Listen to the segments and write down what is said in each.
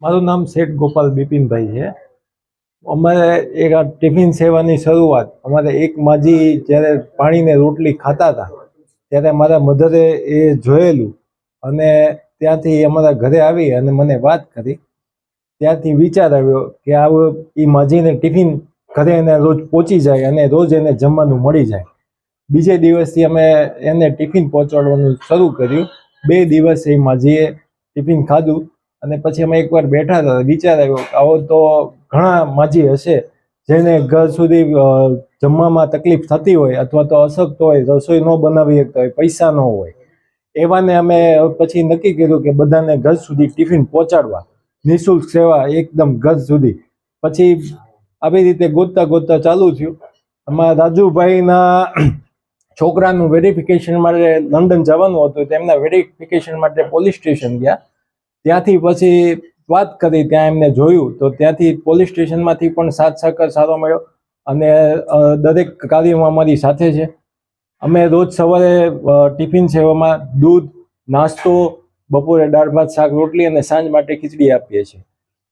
મારું નામ શેઠ ગોપાલ બિપિનભાઈ છે। અમારે એક આ ટિફિન સેવાની શરૂઆત અમારે એક માજી જ્યારે પાણીને રોટલી ખાતા હતા ત્યારે મારા મધરે એ જોયેલું અને ત્યાંથી અમારા ઘરે આવી અને મને વાત કરી। ત્યાંથી વિચાર આવ્યો કે આ એ માજીને ટિફિન ઘરે એને રોજ પહોંચી જાય અને રોજ એને જમવાનું મળી જાય। બીજે દિવસથી અમે એને ટિફિન પહોંચાડવાનું શરૂ કર્યું। 2 દિવસ એ માજીએ ટિફિન ખાધું અને પછી અમે એકવાર બેઠા હતા, વિચાર આવ્યો આવો તો ઘણા માજી હશે જેને ઘર સુધી જમવામાં તકલીફ થતી હોય અથવા તો અશક્ત હોય, રસોઈ ન બનાવી શકતા હોય, પૈસા ન હોય, એવાને અમે પછી નક્કી કર્યું કે બધાને ઘર સુધી ટિફિન પહોંચાડવા, નિઃશુલ્ક સેવા એકદમ ઘર સુધી। પછી આવી રીતે ગોતતા ગોતતા ચાલુ થયું। અમારા રાજુભાઈના છોકરાનું વેરિફિકેશન માટે લંડન જવાનું હતું, તેમના વેરિફિકેશન માટે પોલીસ સ્ટેશન ગયા। ત્યાંથી પછી વાત કરી, ત્યાં એમને જોયું તો ત્યાંથી પોલીસ સ્ટેશનમાંથી પણ સાથ સહકાર સારો મળ્યો અને દરેક કાર્યમાં અમારી સાથે છે। અમે રોજ સવારે ટિફિન સેવામાં દૂધ, નાસ્તો, બપોરે દાળ ભાત શાક રોટલી અને સાંજ માટે ખીચડી આપીએ છીએ।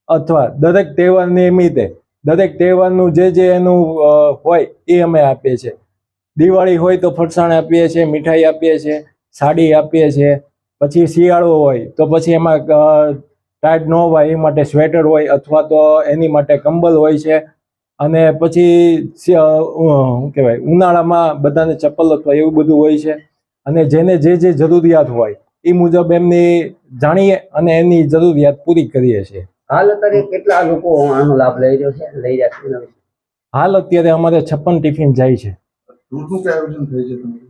અથવા દરેક તહેવાર નિમિત્તે દરેક તહેવારનું જે એનું હોય એ અમે આપીએ છીએ। દિવાળી હોય તો ફરસાણ આપીએ છીએ, મીઠાઈ આપીએ છીએ, સાડી આપીએ છીએ। પછી શિયાળો હોય તો પછી એમાં ટાઈટ ન હોય એ માટે સ્વેટર હોય અથવા તો એની માટે કંબલ હોય છે। અને પછી શું કહેવાય, ઉનાળામાં બધાને ચપ્પલ અથવા એવું બધું હોય છે। અને જેને જે જરૂરિયાત હોય એ મુજબ એમની જાણીએ અને એની જરૂરિયાત પૂરી કરીએ છીએ। હાલ અત્યારે કેટલા લોકો આનો લાભ લઈ રહ્યો છે, લઈ રહ્યા છે? હાલ અત્યારે અમારે 56 ટિફિન જાય છે।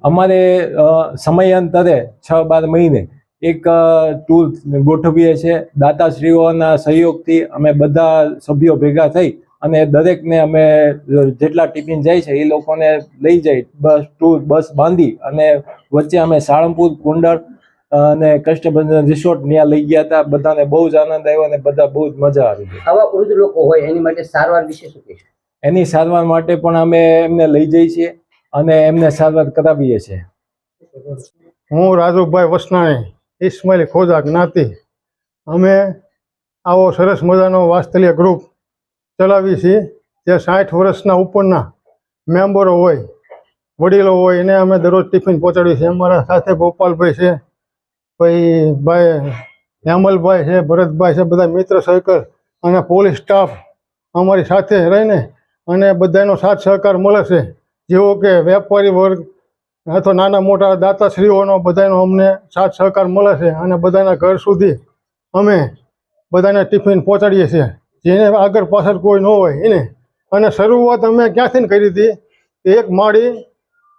અમારે સમયાંતરે 6-12 મહિને એક ટૂર ગોઠવીએ છીએ। દાતાશ્રીઓના સહયોગથી અમે બધા સભ્યો ભેગા થઈ અને દરેકને અમે જેટલા ટિફિન જાય છે એ લોકોને લઈ જઈ બસ બાંધી અને વચ્ચે અમે સાળંગપુર, કુંડળ અને કષ્ટબંધન રિસોર્ટ ત્યાં લઈ ગયા હતા। બધાને બહુ જ આનંદ આવ્યો અને બધા બહુ જ મજા આવી ગઈ। આવા વૃદ્ધ લોકો હોય એની માટે સારવાર વિશે શું કહેશો? એની સારવાર માટે પણ અમે એમને લઈ જઈએ છીએ અને એમને સારવાર કરાવીએ છીએ। હું રાજુભાઈ વસનાણી, ઇસ્માઇલી ખોજા જ્ઞાતિ, અમે આવો સરસ મજાનો વાત્સલ્ય ગ્રુપ ચલાવીએ છીએ। જે 60 વર્ષના ઉપરના મેમ્બરો હોય, વડીલો હોય, એને અમે દરરોજ ટિફિન પહોંચાડીએ છીએ। અમારા સાથે ગોપાલભાઈ છે, પછી ભાઈ હેમલભાઈ છે, ભરતભાઈ છે, બધા મિત્ર સર્કલ અને પોલીસ સ્ટાફ અમારી સાથે રહીને અને બધાનો સાથ સહકાર મળે છે। જેવો કે વેપારી વર્ગ અથવા નાના મોટા દાતાશ્રીઓનો બધાનો અમને સાથ સહકાર મળે છે અને બધાના ઘર સુધી અમે બધાને ટિફિન પહોંચાડીએ છીએ, જેને આગળ પાછળ કોઈ ન હોય એને। અને શરૂઆત અમે ક્યાંથી કરી હતી? એક માળી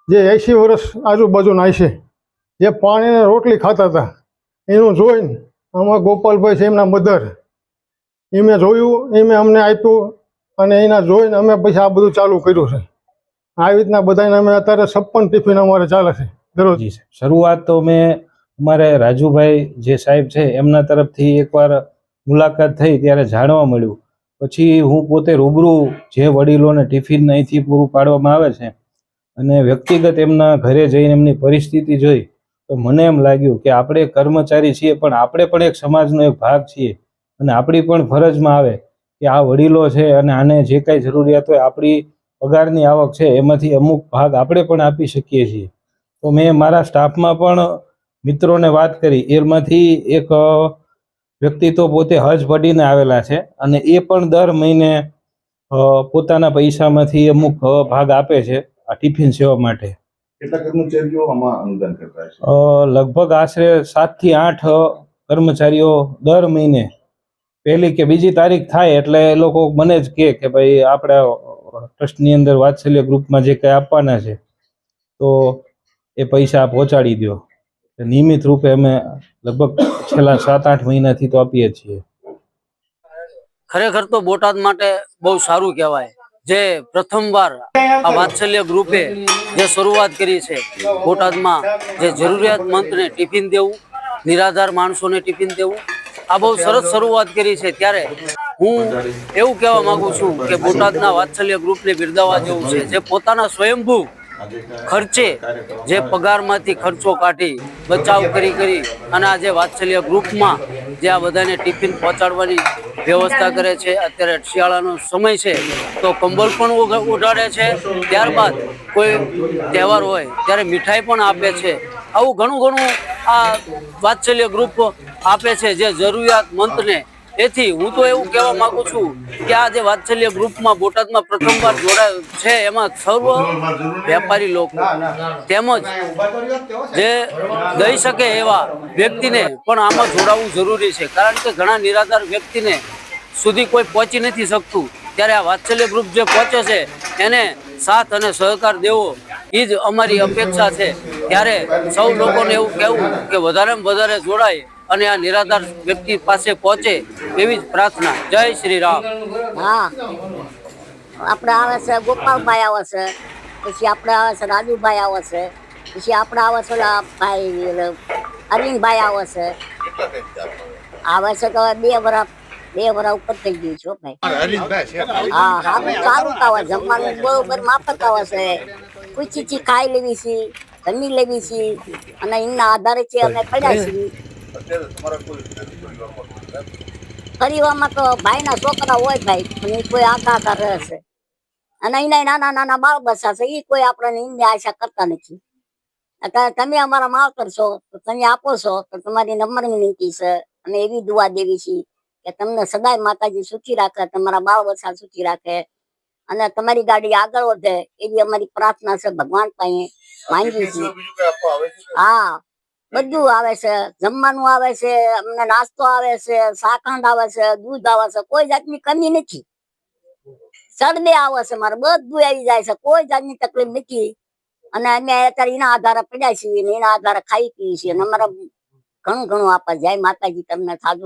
જે 80 વર્ષ આજુબાજુના હશે, જે પાણીને રોટલી ખાતા હતા, એનું જોઈને આમાં ગોપાલભાઈ છે એમના મધર, એ મેં જોયું, એ મેં અમને આપ્યું અને એના જોઈને અમે પછી આ બધું ચાલુ કર્યું છે। આવી રીતના બધાને અમે અત્યારે 56 ટિફિન અમારે ચાલે છે દરરોજ। શરૂઆત તો મેં અમારે રાજુભાઈ જે સાહેબ છે એમના તરફથી એકવાર મુલાકાત થઈ ત્યારે જાણવા મળ્યું। પછી હું પોતે રૂબરૂ જે વડીલોને ટિફિન અહીંથી પૂરું પાડવામાં આવે છે અને વ્યક્તિગત એમના ઘરે જઈને એમની પરિસ્થિતિ જોઈ તો મને એમ લાગ્યું કે આપણે કર્મચારી છીએ પણ આપણે પણ એક સમાજનો એક ભાગ છીએ અને આપણી પણ ફરજમાં આવે કે આ વડીલો છે અને આને જે કાંઈ જરૂરિયાત હોય, આપણી પગારની આવક છે એમાંથી અમુક ભાગ આપણે પણ આપી શકીએ છીએ। તો મેં મારા સ્ટાફમાં પણ મિત્રોને વાત કરી, એમાંથી એક વ્યક્તિ તો પોતે હજ પડીને આવેલા છે અને એ પણ દર મહિને પોતાના પૈસામાંથી અમુક ભાગ આપે છે આ ટિફિન સેવા માટે। કેટલા કર્મચારીઓ આમાં અનુદાન કરતા હશે? લગભગ આશરે 7 થી 8 કર્મચારીઓ દર મહિને 1લી કે 2જી તારીખ થાય એટલે એ લોકો મને જ કે ભાઈ આપણે ટ્રસ્ટની અંદર વાત્સલ્ય ગ્રુપમાં જે કંઈ આપવાના છે તો એ પૈસા પહોંચાડી દો। નિયમિત રૂપે અમે લગભગ છેલ્લા 7-8 મહિનાથી તો આપીએ છીએ। ખરેખર તો બોટાદ માટે બહુ સારું કહેવાય, જે પ્રથમવાર આ વાત્સલ્ય ગ્રુપે જે શરૂઆત કરી છે બોટાદમાં, જે જરૂરિયાતમંદને ટિફિન દેવું, નિરાધાર માણસોને ટિફિન દેવું, આ બહુ સરસ શરૂઆત કરી છે। ત્યારે હું એવું કહેવા માંગુ છું કે બોટાદના વાત્સલ્ય ગ્રુપને બિરદાવવા જેવું છે, જે પોતાના સ્વયંભૂ ખર્ચે જે પગારમાંથી ખર્ચો કાઢી બચાવ કરી અને આજે વાત્સલ્ય ગ્રુપમાં જે આ બધાને ટિફિન પહોંચાડવાની વ્યવસ્થા કરે છે. અત્યારે શિયાળાનો સમય છે તો કંબળ પણ ઉડાડે છે. ત્યારબાદ કોઈ તહેવાર હોય ત્યારે મીઠાઈ પણ આપે છે. આવું ઘણું આ વાત્સલ્ય ગ્રુપ આપે છે જે જરૂરિયાતમંદને. એથી હું તો એવું કહેવા માંગુ છું કે આ જે વાત્સલ્ય ગ્રુપમાં બોટાદમાં પ્રથમવાર જોડાય છે એમાં સર્વ વેપારી લોકો તેમજ જે દઈ શકે એવા વ્યક્તિને પણ આમાં જોડાવવું જરૂરી છે. કારણ કે ઘણા નિરાધાર વ્યક્તિને સુધી કોઈ પહોંચી નથી શકતું, ત્યારે આ વાત્સલ્ય ગ્રુપ જે પહોંચે છે એને સાથ અને સહકાર દેવો એ જ અમારી અપેક્ષા છે. ત્યારે સૌ લોકોને એવું કહેવું કે વધારેમાં વધારે જોડાય અને આ નિરાધાર વ્યક્તિ પાસે પહોંચે એવી જ પ્રાર્થના. જય શ્રી રામ. હા, આપણે આવે છે ગોપાલભાઈ આવે છે, પછી આપણે આવે છે રાજુભાઈ આવે છે, પછી આપણે આવે છે ઓલા ભાઈ અરવિંદભાઈ આવે છે. આવે છે તો 2 વર્ષ ઉપર થઈ ગયું છે ભાઈ. હા હા, સારું આવે જમવાનું બરોબર માફક આવે છે. કોઈ ચીચી ખાઈ લેવી છે, જમી લેવી છે અને એમના આધારે છે અમે પડ્યા છીએ. પરિવારમાં તો ભાઈના છોકરા હોય ભાઈ, પણ એ કોઈ આખા રહે છે અને એના નાના બાળ બચ્ચા છે એ કોઈ આપણને એમની આશા કરતા નથી. અત્યારે તમે અમારા માવતર છો તો તમે આપો છો તો તમારી નમ્ર વિનંતી છે અને એવી દુઆ દેવી છે કે તમને સદાય માતાજી સુખી રાખે, તમારા બાળ બચ્ચા સુખી રાખે અને તમારી ગાડી આગળ વધે એવી અમારી પ્રાર્થના છે ભગવાન પાસે માંગી છીએ. હા, બધું આવે છે, જમવાનું આવે છે, અમને નાસ્તો આવે છે, શાકંડ આવે છે, દૂધ આવે છે, કોઈ જાતની કમી નથી. ચડબે આવે છે, મારે બધું આવી જાય છે, કોઈ જાતની તકલીફ નથી. અને અમે અત્યારે એના આધારે પડ્યા છીએ ને એના આધારે ખાઈ પીએ છીએ અને અમારે ઘણું આપવા. જય માતાજી, તમને સાધુ